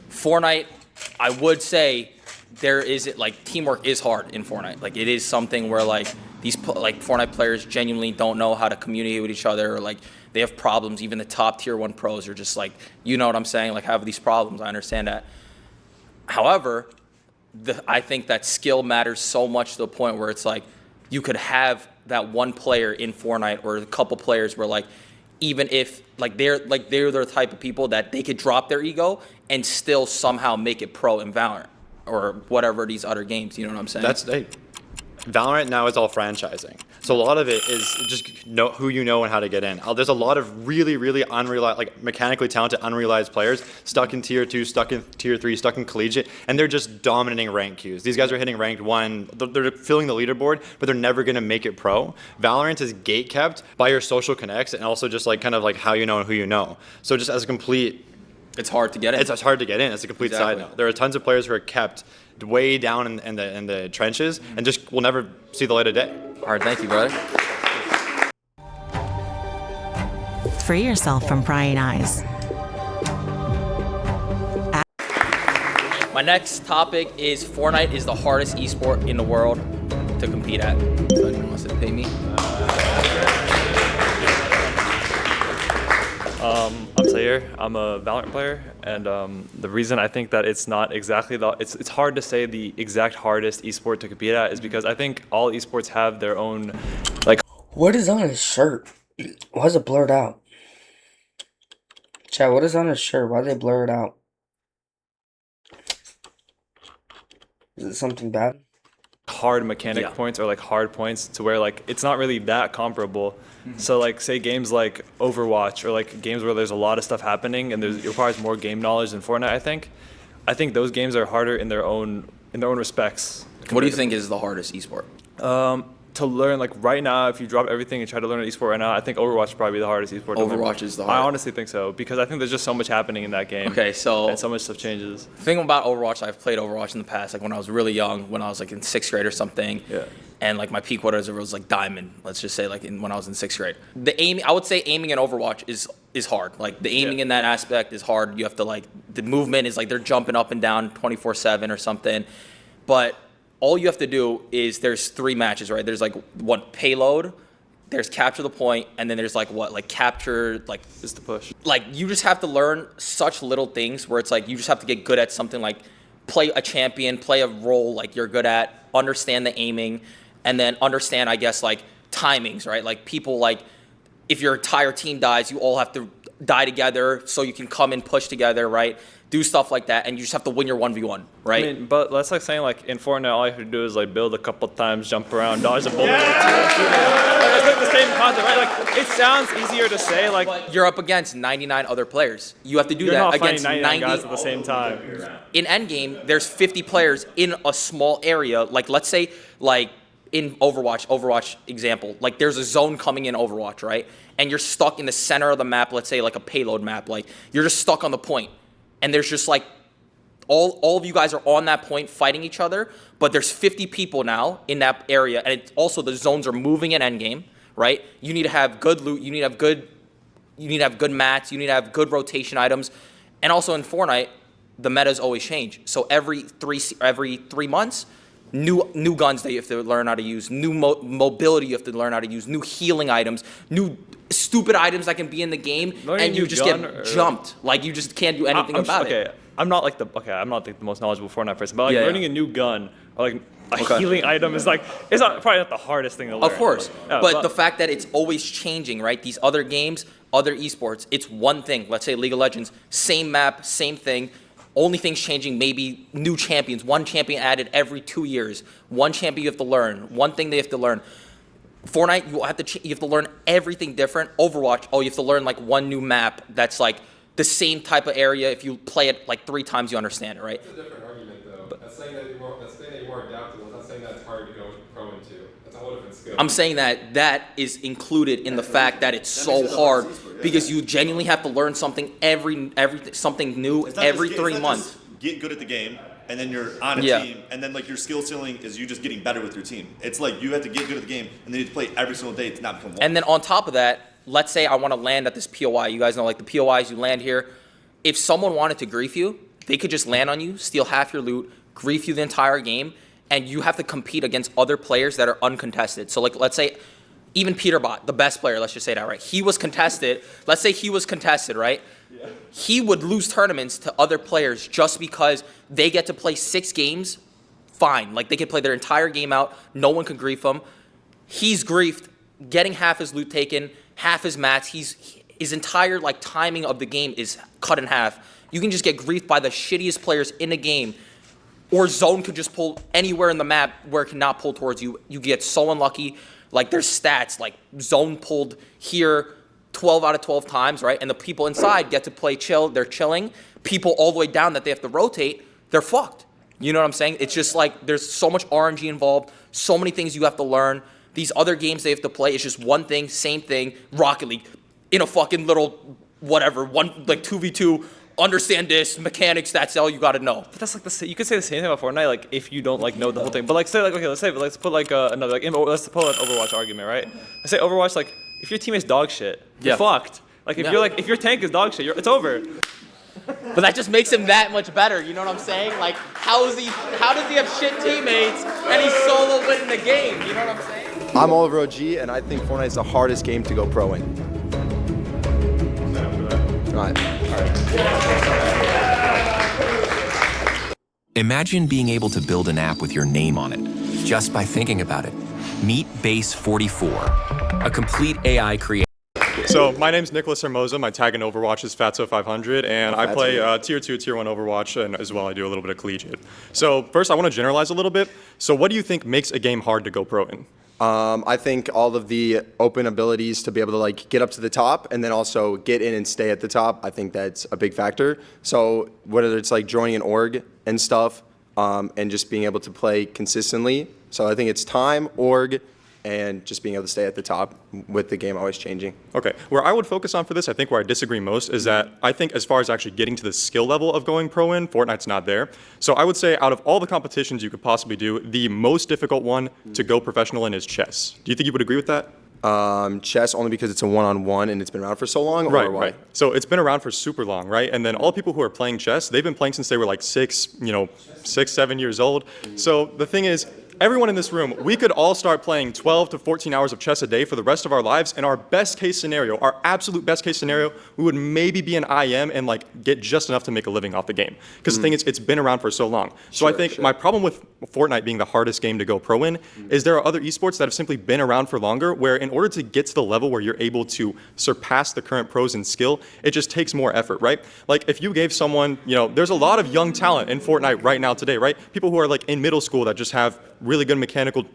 Fortnite, I would say there is like teamwork is hard in Fortnite. Like it is something where like these like Fortnite players genuinely don't know how to communicate with each other, or like they have problems. Even the top tier 1 pros are just like, you know what I'm saying, like have these problems. I understand that. However, I think that skill matters so much to the point where it's like you could have that one player in Fortnite or a couple players where like even if like they're the type of people that they could drop their ego and still somehow make it pro in Valorant or whatever these other games, you know what I'm saying? Valorant now is all franchising. So a lot of it is just know who you know and how to get in. There's a lot of really, really mechanically talented, unrealized players stuck in tier 2, stuck in tier 3, stuck in collegiate, and they're just dominating rank queues. These guys are hitting ranked 1. They're filling the leaderboard, but they're never going to make it pro. Valorant is gate kept by your social connects and also just like kind of like how you know and who you know. So just as a complete... It's hard to get in. It's hard to get in. It's a complete side note. There are tons of players who are kept way down in the trenches and just will never see the light of day. All right, thank you, brother. Free yourself from prying eyes. My next topic is Fortnite is the hardest esport in the world to compete at. So anyone wants to pay me? I'm Sayer. I'm a Valorant player, and the reason I think that it's not exactly it's hard to say the exact hardest esport to compete at is because I think all esports have their own like. What is on his shirt? Why is it blurred out? Chad, what is on his shirt? Why did they blur it out? Is it something bad? Hard mechanic points or like hard points to where like it's not really that comparable. So like say games like Overwatch or like games where there's a lot of stuff happening and it requires more game knowledge than Fortnite. I think those games are harder in their own respects. What do you think is the hardest esport? To learn like right now, if you drop everything and try to learn an esport right now, I think Overwatch is probably the hardest esport. Overwatch is the hardest. I honestly think so because I think there's just so much happening in that game. Okay, so and so much stuff changes. The thing about Overwatch, I've played Overwatch in the past, like when I was really young, when I was like in 6th grade or something. Yeah. And like my peak whatever was like diamond. Let's just say like when I was in 6th grade. I would say aiming in Overwatch is hard. Like the aiming in that aspect is hard. You have to like the movement is like they're jumping up and down 24/7 or something. But all you have to do is there's 3 matches, right? There's like one payload, there's capture the point, and then there's like what? Like capture, like is the push. Like you just have to learn such little things where it's like you just have to get good at something, like play a champion, play a role like you're good at, understand the aiming, and then understand, I guess, like timings, right? Like people like if your entire team dies, you all have to die together so you can come and push together, right? Do stuff like that, and you just have to win your 1v1, right? I mean, but that's like saying like in Fortnite, all you have to do is like build a couple times, jump around, dodge a bullet. It's like the same concept, right? Like it sounds easier to say, like but you're up against 99 other players. You have to do you're that not against 99 guys at the same time. In endgame, there's 50 players in a small area. Like let's say, like in Overwatch example, like there's a zone coming in Overwatch, right? And you're stuck in the center of the map. Let's say like a payload map. Like you're just stuck on the point. And there's just like all of you guys are on that point fighting each other, but there's 50 people now in that area, and also the zones are moving in endgame, right? You need to have good loot, you need to have good mats, you need to have good rotation items, and also in Fortnite, the metas always change. So every 3 months, new guns that you have to learn how to use, new mobility you have to learn how to use, new healing items, new stupid items that can be in the game, and you just get jumped. Like you just can't do anything about it. I'm not like the most knowledgeable Fortnite person, but like learning a new gun or like a healing item is like probably not the hardest thing to learn. Of course, but the fact that it's always changing, right? These other games, other esports, it's one thing. Let's say League of Legends, same map, same thing. Only things changing, maybe new champions. One champion added every 2 years. One champion you have to learn. One thing they have to learn. Fortnite, you have to learn everything different. Overwatch, you have to learn like one new map that's like the same type of area. If you play it like 3 times, you understand it, right? That's a different argument, though. That's saying that you're more adaptable. That's not saying that it's hard to go pro into. That's a whole different skill. I'm saying that is included in the fact that it's so hard because you genuinely have to learn something something new every 3 months. Get good at the game, and then you're on a team, and then like your skill ceiling is you just getting better with your team. It's like you have to get good at the game, and then you have to play every single day to not become one. And then on top of that, let's say I want to land at this POI. You guys know like the POIs, you land here. If someone wanted to grief you, they could just land on you, steal half your loot, grief you the entire game, and you have to compete against other players that are uncontested. So like let's say even Peterbot, the best player, let's just say that, right? He was contested. Let's say he was contested, right? Yeah. He would lose tournaments to other players just because they get to play 6 games, fine. Like they could play their entire game out. No one can grief him. He's griefed, getting half his loot taken, half his mats. His entire like timing of the game is cut in half. You can just get griefed by the shittiest players in the game. Or zone could just pull anywhere in the map where it cannot pull towards you. You get so unlucky. Like there's stats, like zone pulled here 12 out of 12 times, right? And the people inside get to play chill, they're chilling. People all the way down that they have to rotate, they're fucked. You know what I'm saying? It's just like there's so much RNG involved, so many things you have to learn. These other games they have to play, it's just one thing, same thing, Rocket League, in a fucking little whatever, one like 2v2, understand this, mechanics, that's all you gotta know. But that's like you could say the same thing about Fortnite, like if you don't like know the whole thing. But like say like okay, let's put like another like let's put an Overwatch argument, right? I say Overwatch, like if your teammate's dog shit, you're fucked. Like if your tank is dog shit, it's over. But that just makes him that much better, you know what I'm saying? Like how does he have shit teammates and he's solo winning the game, you know what I'm saying? I'm Oliver OG and I think Fortnite's the hardest game to go pro in. All right. Imagine being able to build an app with your name on it, just by thinking about it. Meet Base 44, a complete AI creator. So my name's Nicholas Hermosa. My tag in Overwatch is Fatso500, and I play Tier 2, Tier 1 Overwatch, and as well I do a little bit of collegiate. So first I want to generalize a little bit. So what do you think makes a game hard to go pro in? I think all of the open abilities to be able to like get up to the top and then also get in and stay at the top, I think that's a big factor. So whether it's like joining an org and stuff and just being able to play consistently. So I think it's time, org, and just being able to stay at the top with the game always changing. Okay, where I would focus on for this, I think where I disagree most is that I think as far as actually getting to the skill level of going pro in, Fortnite's not there. So I would say out of all the competitions you could possibly do, the most difficult one to go professional in is chess. Do you think you would agree with that? Chess only because it's a one-on-one and it's been around for so long? Right, or why? right. So it's been around for super long, right? And then all people who are playing chess, they've been playing since they were like 6, 7 years old. So the thing is, everyone in this room, we could all start playing 12 to 14 hours of chess a day for the rest of our lives, and our best case scenario, our absolute best case scenario, we would maybe be an IM and like get just enough to make a living off the game. Because the thing is, it's been around for so long. So I think my problem with Fortnite being the hardest game to go pro in is there are other esports that have simply been around for longer, where in order to get to the level where you're able to surpass the current pros in skill, it just takes more effort, right? Like if you gave someone, there's a lot of young talent in Fortnite right now today, right? People who are like in middle school that just have really good mechanical,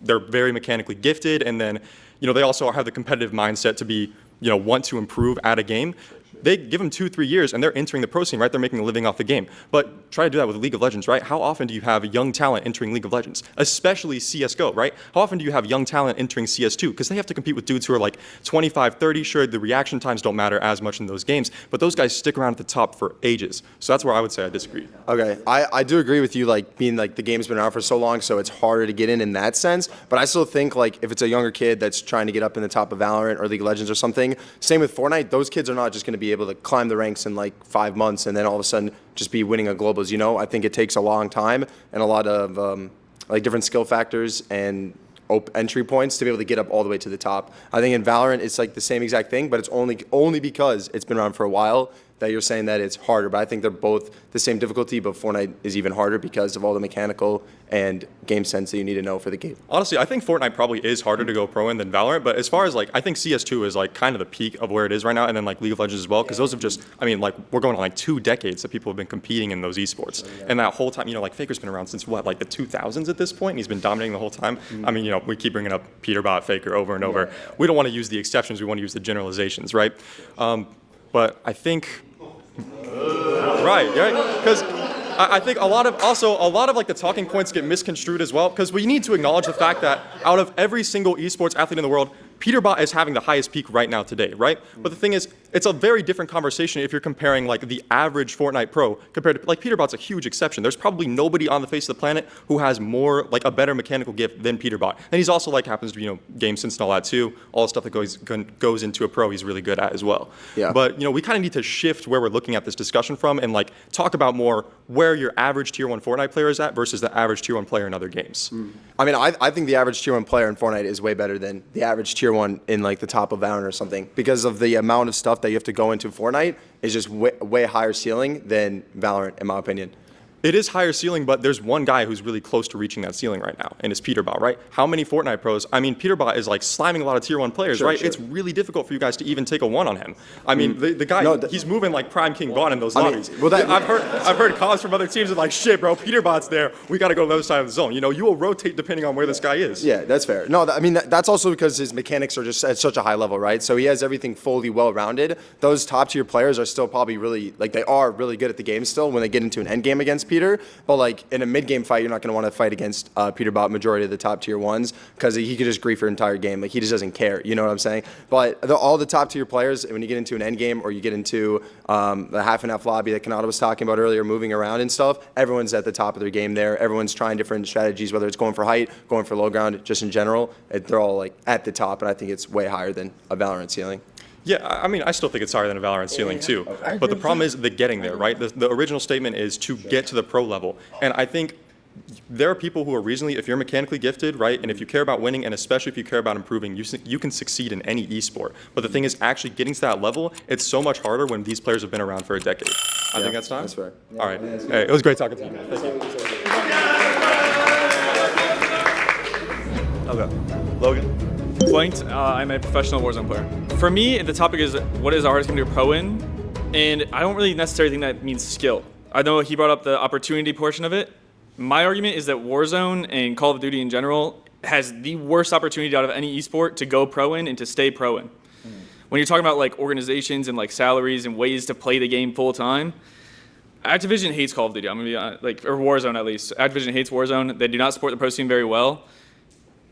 they're very mechanically gifted, and then, they also have the competitive mindset to be, want to improve at a game. they give them 2-3 years and they're entering the pro scene, right? They're making a living off the game. But try to do that with League of Legends, right? How often do you have young talent entering League of Legends, especially CSGO, right? How often do you have young talent entering CS2? Because they have to compete with dudes who are like 25, 30. Sure, the reaction times don't matter as much in those games, but those guys stick around at the top for ages. So that's where I would say I disagree. Okay, I do agree with you, like being like the game's been around for so long, so it's harder to get in that sense. But I still think like if it's a younger kid that's trying to get up in the top of Valorant or League of Legends or something, same with Fortnite, those kids are not just going to be able to climb the ranks in like 5 months and then all of a sudden just be winning a globals. I think it takes a long time and a lot of like different skill factors and entry points to be able to get up all the way to the top. I think in Valorant it's like the same exact thing, but it's only because it's been around for a while that you're saying that it's harder. But I think they're both the same difficulty, but Fortnite is even harder because of all the mechanical and game sense that you need to know for the game. Honestly, I think Fortnite probably is harder to go pro in than Valorant, but as far as like, I think CS2 is like kind of the peak of where it is right now, and then like League of Legends as well, because those have just, I mean, like we're going on like 2 decades that people have been competing in those esports. And that whole time, like Faker's been around since what, like the 2000s at this point, and he's been dominating the whole time. I mean, we keep bringing up Peterbot, Faker over and over. We don't want to use the exceptions, we want to use the generalizations, right? But I think, right, because I think a lot of like the talking points get misconstrued as well, because we need to acknowledge the fact that out of every single esports athlete in the world, Peterbot is having the highest peak right now today, right? But the thing is, it's a very different conversation if you're comparing like the average Fortnite pro compared to like Peterbot's a huge exception. There's probably nobody on the face of the planet who has more like a better mechanical gift than Peterbot. And he's also like happens to game sense and all that too. All the stuff that goes into a pro, he's really good at as well. Yeah. But we kind of need to shift where we're looking at this discussion from and like talk about more where your average tier 1 Fortnite player is at versus the average tier 1 player in other games. I mean, I think the average tier 1 player in Fortnite is way better than the average tier 1 in like the top of Valorant or something, because of the amount of stuff that you have to go into Fortnite is just way higher ceiling than Valorant, in my opinion. It is higher ceiling, but there's one guy who's really close to reaching that ceiling right now, and it's Peterbot, right? How many Fortnite pros? I mean, Peterbot is like slamming a lot of tier 1 players, right? Sure. It's really difficult for you guys to even take a 1 on him. I mean, the guy, he's moving like Prime King Vaughn in those lobbies. I've heard comments from other teams that like, shit, bro, Peterbot's there. We got to go to the other side of the zone. You will rotate depending on where this guy is. Yeah, that's fair. No, I mean, that's also because his mechanics are just at such a high level, right? So he has everything fully well-rounded. Those top tier players are still probably really, like they are really good at the game still when they get into an end game against Peter, but like in a mid-game fight, you're not going to want to fight against Peterbot majority of the top tier 1s because he could just grief your entire game. Like he just doesn't care. You know what I'm saying? But all the top tier players, when you get into an end game or you get into the half and half lobby that Kanata was talking about earlier, moving around and stuff, everyone's at the top of their game there. Everyone's trying different strategies, whether it's going for height, going for low ground, just in general. They're all like at the top, and I think it's way higher than a Valorant ceiling. Yeah, I mean, I still think it's higher than a Valorant ceiling too. But the problem is the getting there, right? The original statement is to get to the pro level. And I think there are people who are reasonably, if you're mechanically gifted, right, and if you care about winning, and especially if you care about improving, you can succeed in any esport. But the thing is, actually getting to that level, it's so much harder when these players have been around for a decade. I think that's time? That's fair. All right. Hey, it was great talking to you. Thank you. Okay. Logan? Flanked, I'm a professional Warzone player. For me, the topic is what is the hardest game to pro in? And I don't really necessarily think that means skill. I know he brought up the opportunity portion of it. My argument is that Warzone and Call of Duty in general has the worst opportunity out of any esport to go pro in and to stay pro in. When you're talking about like organizations and like salaries and ways to play the game full time, Activision hates Call of Duty. I'm gonna be honest, or Warzone at least. Activision hates Warzone. They do not support the pro scene very well.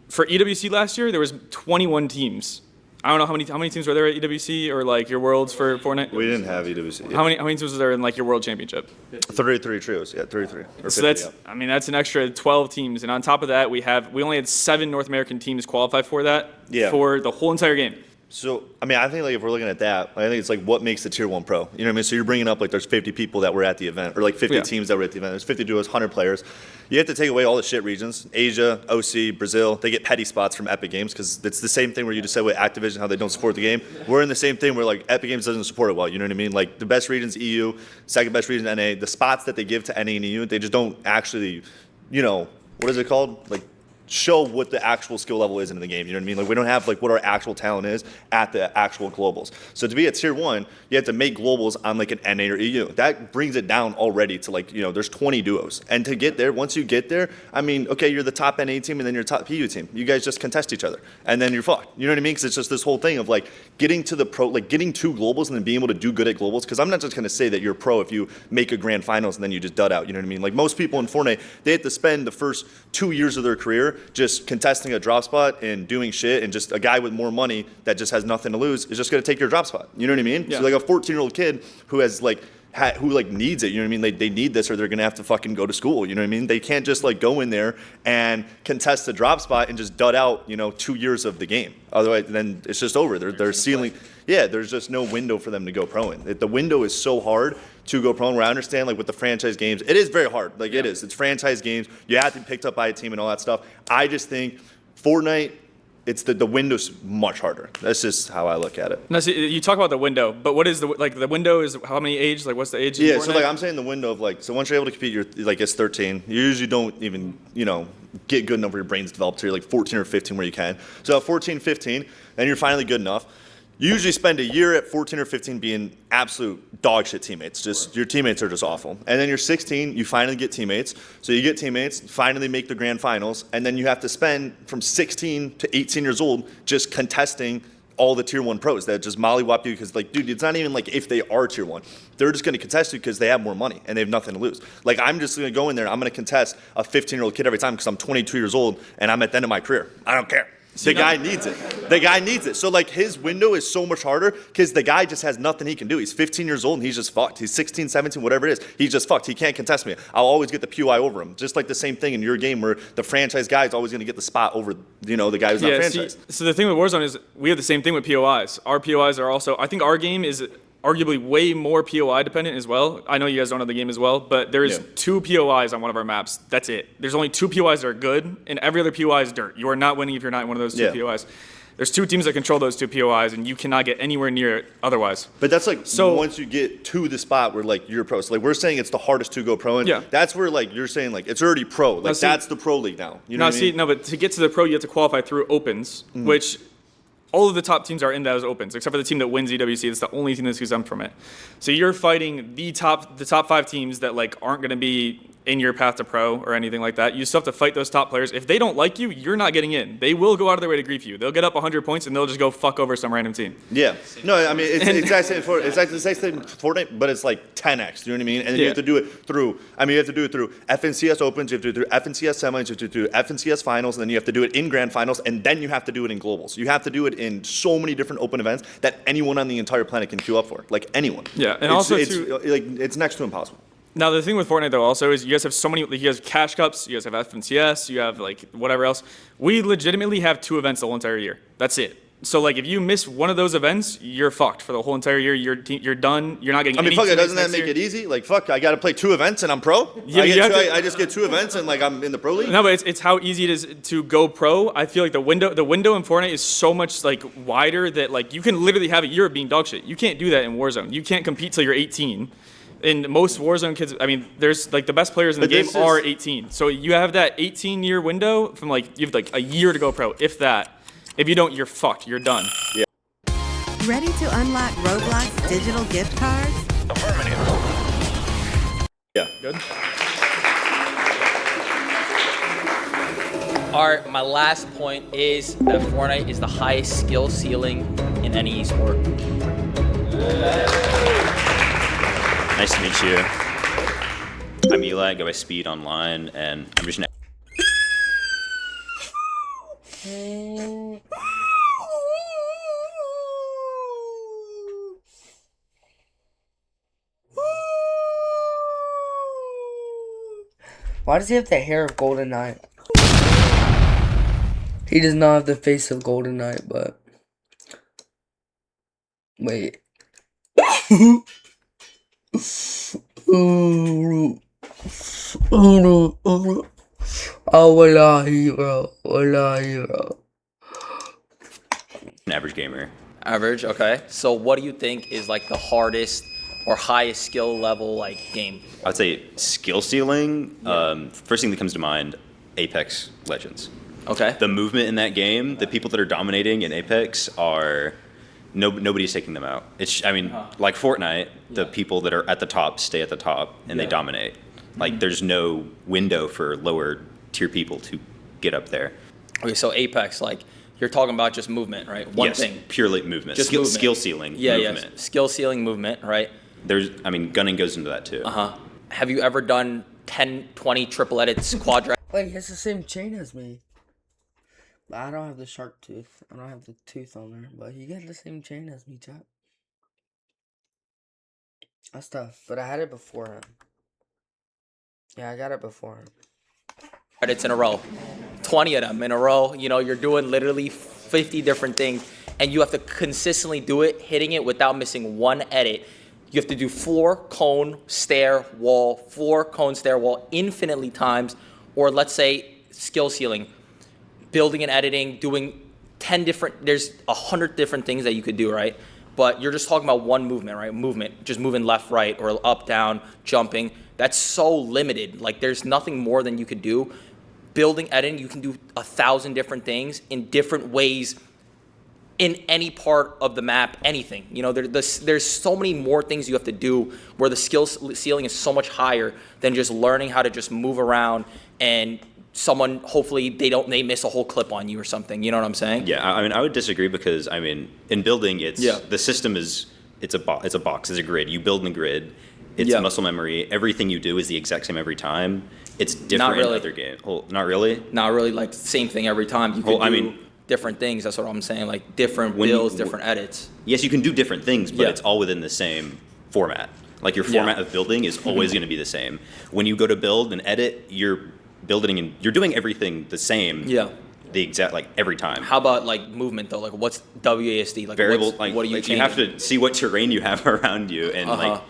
For EWC last year, there was 21 teams. I don't know how many teams were there at EWC or like your Worlds for Fortnite. We didn't have EWC. How many teams was there in like your World Championship? 33 trios. Yeah, 33. So that's that's an extra 12 teams, and on top of that, we only had 7 North American teams qualify for that for the whole entire game. So, I mean, I think like if we're looking at that, I think it's like what makes the tier 1 pro. You know what I mean? So you're bringing up like there's 50 people that were at the event, or like 50 teams that were at the event. There's 50 duos, 100 players. You have to take away all the shit regions. Asia, OC, Brazil, they get petty spots from Epic Games because it's the same thing where you just said with Activision how they don't support the game. We're in the same thing where like Epic Games doesn't support it well. You know what I mean? Like the best region's EU, second best region's NA. The spots that they give to NA and EU, they just don't actually, what is it called? Like show what the actual skill level is in the game. You know what I mean? Like we don't have like what our actual talent is at the actual globals. So to be at tier 1, you have to make globals on like an NA or EU. That brings it down already to like, there's 20 duos. And to get there, once you get there, I mean, okay, you're the top NA team and then you're top PU team. You guys just contest each other and then you're fucked. You know what I mean? Because it's just this whole thing of like getting to the pro, like getting 2 globals and then being able to do good at globals. Because I'm not just going to say that you're pro if you make a grand finals and then you just dud out. You know what I mean? Like most people in Fortnite, they have to spend the first 2 years of their career just contesting a drop spot and doing shit, and just a guy with more money that just has nothing to lose is just going to take your drop spot. You know what I mean? Yeah. So like a 14-year-old kid who has like who like needs it, you know what I mean? They need this or they're going to have to fucking go to school, you know what I mean? They can't just like go in there and contest the drop spot and just dud out, 2 years of the game. Otherwise, then it's just over. They're ceiling. Yeah, there's just no window for them to go pro in. The window is so hard to go pro, where I understand like with the franchise games, it is very hard. Like it is. It's franchise games. You have to be picked up by a team and all that stuff. I just think Fortnite, it's the window's much harder. That's just how I look at it. No, see, you talk about the window, but what is the window is how many age? Like what's the age? Yeah, in so Fortnite? like I'm saying the window of like, so once you're able to compete, you're like it's 13. You usually don't even, get good enough where your brain's developed to like 14 or 15 where you can. So at 14, 15, then you're finally good enough. You usually spend a year at 14 or 15 being absolute dog shit teammates. Just your teammates are just awful. And then you're 16, you finally get teammates. So you get teammates, finally make the grand finals, and then you have to spend from 16 to 18 years old just contesting all the tier 1 pros that just mollywop you because like, dude, it's not even like if they are tier 1. They're just going to contest you because they have more money and they have nothing to lose. Like I'm just going to go in there, I'm going to contest a 15-year-old kid every time because I'm 22 years old and I'm at the end of my career. I don't care. The guy needs it. The guy needs it. So like his window is so much harder because the guy just has nothing he can do. He's 15 years old and he's just fucked. He's 16, 17, whatever it is. He's just fucked. He can't contest me. I'll always get the POI over him. Just like the same thing in your game where the franchise guy is always going to get the spot over, the guy who's not franchised. So the thing with Warzone is we have the same thing with POIs. Our POIs are also, I think our game is arguably way more POI dependent as well. I know you guys don't know the game as well, but there's 2 POIs on one of our maps. That's it. There's only 2 POIs that are good, and every other POI is dirt. You are not winning if you're not in one of those 2 POIs. There's 2 teams that control those 2 POIs, and you cannot get anywhere near it otherwise. But that's like once you get to the spot where like you're pro. So like we're saying it's the hardest to go pro in. Yeah. That's where like you're saying like it's already pro. Like that's the pro league now. You know what I mean? No, but to get to the pro, you have to qualify through opens, which all of the top teams are in those opens, except for the team that wins EWC. It's the only team that's exempt from it. So you're fighting the top 5 teams that like aren't going to be in your path to pro or anything like that. You still have to fight those top players. If they don't like you, you're not getting in. They will go out of their way to grief you. They'll get up 100 points and they'll just go fuck over some random team. Yeah. No, I mean, it's like the same thing for Fortnite, but it's like 10x. You know what I mean? And then you have to do it through, you have to do it through FNCS Opens, you have to do it through FNCS Semis, you have to do it through FNCS Finals, and then you have to do it in Grand Finals, and then you have to do it in Globals. You have to do it in so many different open events that anyone on the entire planet can queue up for. Like anyone. Yeah, and it's next to impossible. Now the thing with Fortnite though also is you guys have so many. You guys have cash cups. You guys have FNCS. You have like whatever else. We legitimately have 2 events the whole entire year. That's it. So like if you miss one of those events, you're fucked for the whole entire year. You're done. You're not getting. I mean, fuck it. Doesn't that make it easy? Like fuck, I got to play 2 events and I'm pro. Yeah, I just get 2 events and like I'm in the pro league. No, but it's how easy it is to go pro. I feel like the window in Fortnite is so much like wider that like you can literally have a year of being dog shit. You can't do that in Warzone. You can't compete till you're 18. And most Warzone kids, I mean, there's like the best players in the game are 18. So you have that 18-year window from like, you have like a year to go pro, if that. If you don't, you're fucked. You're done. Yeah. Ready to unlock Roblox digital gift cards? Affirmative. Yeah. Good. My last point is that Fortnite is the highest skill ceiling in any esport. Nice to meet you. I'm Eli, I go by Speed online, and I'm just Why does he have the hair of GoldenEye? He does not have the face of GoldenEye, but wait. Wallahi, bro. an average gamer. Average, okay. So what do you think is like the hardest or highest skill level like game? I would say skill ceiling. First thing that comes to mind, Apex Legends. Okay. The movement in that game, the people that are dominating in Apex are nobody's taking them out. Like Fortnite, the people that are at the top stay at the top and they dominate. Like there's no window for lower tier people to get up there. Okay, so Apex, like you're talking about just movement, right? One yes, thing. Purely movement. Just Skill ceiling. Yeah, movement. yeah. Skill ceiling movement, right? Gunning goes into that too. Have you ever done 10, 20 triple edits, quadra? Wait, he has the same chain as me. But I don't have the shark tooth. I don't have the tooth on there. But he got the same chain as me, chat. That's tough. But I had it before him. Yeah, I got it before him. Edits in a row. 20 of them in a row. You know, you're doing literally 50 different things. And you have to consistently do it, hitting it without missing one edit. You have to do floor, cone, stair, wall, floor, cone, stair, wall infinitely times. Or let's say skill ceiling. Building and editing, doing 10 different, there's 100 different things that you could do, right? But you're just talking about one movement, right? Movement, just moving left, right, or up, down, jumping. That's so limited. Like there's nothing more than you could do. Building, editing, you can do 1,000 different things in different ways in any part of the map, anything. You know, there's so many more things you have to do where the skill ceiling is so much higher than just learning how to just move around and someone, hopefully they miss a whole clip on you or something. You know what I'm saying? Yeah, I would disagree because in building the system it's a box, it's a grid. You build in a grid. It's muscle memory. Everything you do is the exact same every time. It's different in other games. Oh, not really? Not really, like same thing every time. You can do different things. That's what I'm saying. Like different builds, different edits. Yes, you can do different things, but it's all within the same format. Like your format of building is always going to be the same. When you go to build and edit, you're building and you're doing everything the same. Yeah. The exact, like every time. How about like movement though? Like what's WASD? Like variable. What are you changing? You have to see what terrain you have around you and like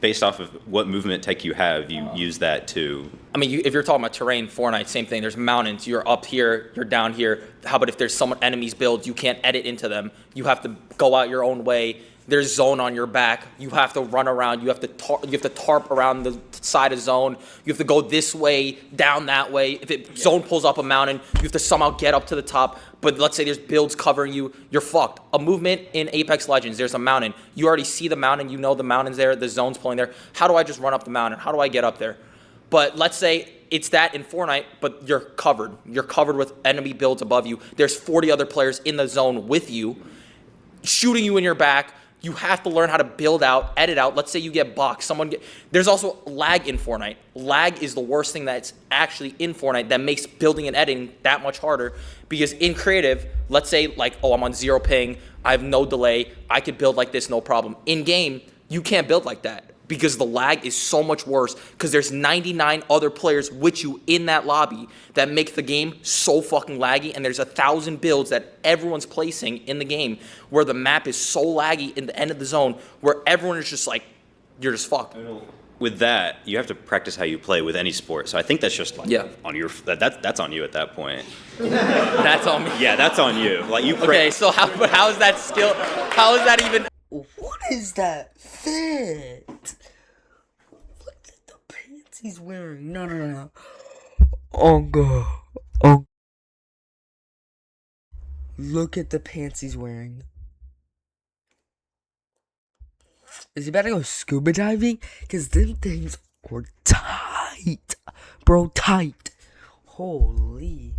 based off of what movement tech you have, you use that to. I mean, if you're talking about terrain, Fortnite, same thing. There's mountains. You're up here. You're down here. How about if there's someone enemies build, you can't edit into them. You have to go out your own way. There's zone on your back. You have to run around. You have to tarp around the side of zone. You have to go this way, down that way. If zone pulls up a mountain, you have to somehow get up to the top. But let's say there's builds covering you. You're fucked. A movement in Apex Legends, there's a mountain. You already see the mountain. You know the mountain's there. The zone's pulling there. How do I just run up the mountain? How do I get up there? But let's say it's that in Fortnite, but you're covered. You're covered with enemy builds above you. There's 40 other players in the zone with you, shooting you in your back. You have to learn how to build out, edit out. Let's say you get boxed. There's also lag in Fortnite. Lag is the worst thing that's actually in Fortnite that makes building and editing that much harder. Because in creative, let's say like, I'm on 0 ping, I have no delay, I could build like this, no problem. In game, you can't build like that because the lag is so much worse because there's 99 other players with you in that lobby that make the game so fucking laggy, and there's 1,000 builds that everyone's placing in the game where the map is so laggy in the end of the zone where everyone is just like, you're just fucked. With that, you have to practice how you play with any sport. So I think that's just like on your that's on you at that point. That's on me. Yeah, that's on you. Like you. Okay, so how is that skill? How is that even? What is that fit? Look at the pants he's wearing. No. Oh god. Oh. Look at the pants he's wearing. Is he about to go scuba diving? Because them things are tight. Bro, tight. Holy.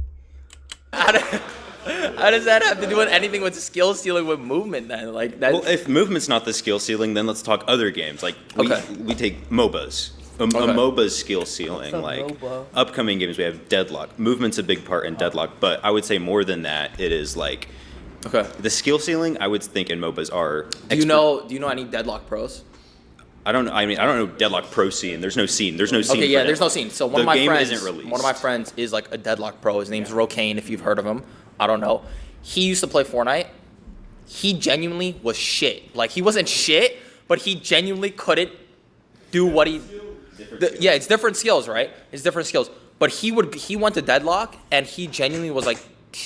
How does that have to do with anything with skill ceiling with movement then? Like that. Well, if movement's not the skill ceiling, then let's talk other games. Like we take MOBAs. A MOBA's skill ceiling. Like MOBA? Upcoming games, we have Deadlock. Movement's a big part in Deadlock, but I would say more than that, it is like the skill ceiling. I would think in MOBAs are. Do you know any Deadlock pros? I don't know. I mean, I don't know Deadlock pro scene. There's no scene. There's no scene. Okay, yeah, there's no scene. So one of my friends is like a Deadlock pro. His name's Rokane, if you've heard of him. I don't know. He used to play Fortnite. He genuinely was shit. Like he wasn't shit, but he genuinely couldn't do what he. Yeah, it's different skills, right? It's different skills. But he went to Deadlock, and he genuinely was like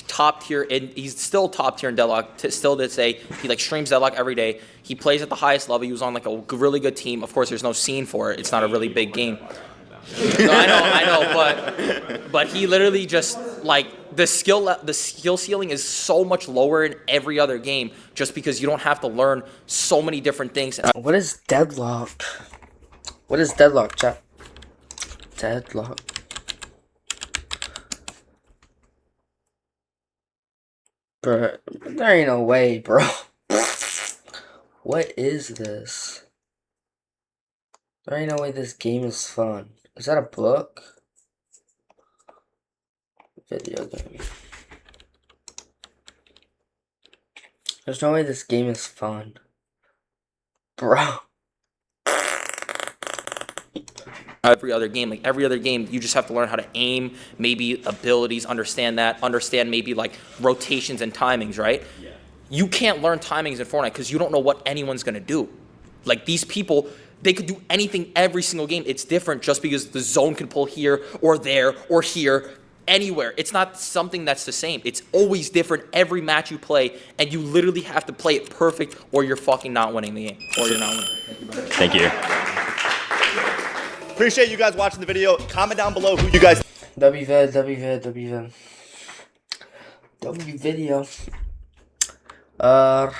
top tier, and he's still top tier in Deadlock. Still to say, he like streams Deadlock every day. He plays at the highest level. He was on like a really good team. Of course, there's no scene for it. It's not a really big game. No, I know, but he literally just like the skill ceiling is so much lower in every other game just because you don't have to learn so many different things. What is deadlock? What is deadlock, chat? Deadlock. Bro, there ain't no way, bro. What is this? There ain't no way this game is fun. Is that a book? Video game. There's no way this game is fun. Bro. Every other game, you just have to learn how to aim, maybe abilities, understand maybe like rotations and timings, right? Yeah. You can't learn timings in Fortnite because you don't know what anyone's gonna do. Like these people, they could do anything every single game. It's different just because the zone can pull here or there or here, anywhere. It's not something that's the same. It's always different every match you play, and you literally have to play it perfect or you're fucking not winning the game. Or you're not winning. Thank you. Appreciate you guys watching the video. Comment down below who you guys. W video. I'll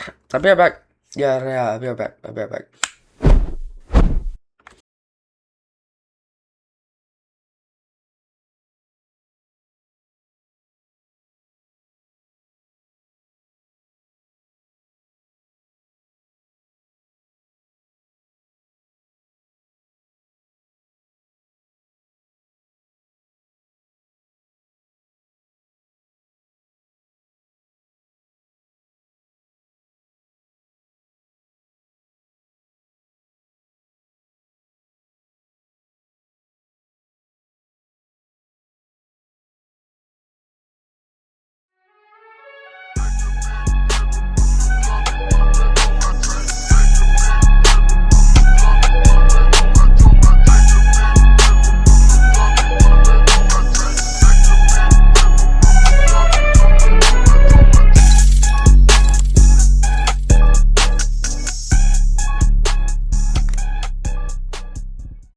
be right back. Yeah, I'll be right back.